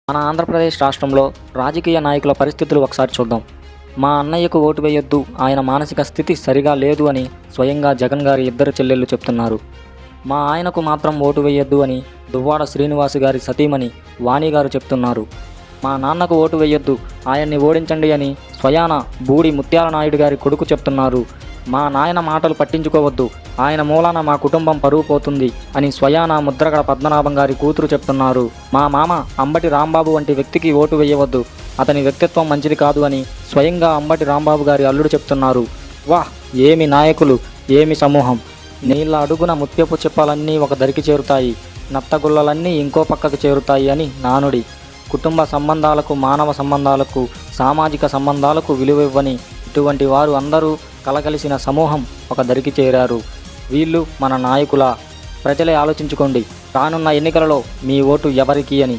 మన ఆంధ్రప్రదేశ్ రాష్ట్రంలో రాజకీయ నాయకుల పరిస్థితులు ఒకసారి చూద్దాం. మా అన్నయ్యకు ఓటు వేయొద్దు, ఆయన మానసిక స్థితి సరిగా లేదు అని స్వయంగా జగన్ గారి ఇద్దరు చెల్లెళ్ళు చెప్తున్నారు. మా ఆయనకు మాత్రం ఓటు వేయొద్దు అని దువ్వాడ శ్రీనివాస్ గారి సతీమణి వాణి గారు చెప్తున్నారు. మా నాన్నకు ఓటు వేయొద్దు, ఆయన్ని ఓడించండి అని స్వయాన బూడి ముత్యాల నాయుడు గారి కొడుకు చెప్తున్నారు. మా నాయన మాటలు పట్టించుకోవద్దు, ఆయన మూలాన మా కుటుంబం పరువు పోతుంది అని స్వయాన ముద్రగడ పద్మనాభం గారి కూతురు చెప్తున్నారు. మా మామ అంబటి రాంబాబు వంటి వ్యక్తికి ఓటు వేయవద్దు, అతని వ్యక్తిత్వం మంచిది కాదు అని స్వయంగా అంబటి రాంబాబు గారి అల్లుడు చెప్తున్నారు. వాహ్, ఏమి నాయకులు, ఏమి సమూహం! నీళ్ళ అడుగున ముత్యపు చెప్పలన్నీ ఒక దరికి చేరుతాయి, నత్తగుల్లలన్నీ ఇంకో పక్కకు చేరుతాయి అని నానుడి. కుటుంబ సంబంధాలకు, మానవ సంబంధాలకు, సామాజిక సంబంధాలకు విలువివ్వని ఇటువంటి వారు అందరూ కలగలిసిన సమూహం ఒక దరికి చేరారు. వీళ్ళు మన నాయకులా? ప్రజలే ఆలోచించుకోండి, రానున్న ఎన్నికలలో మీ ఓటు ఎవరికి అని.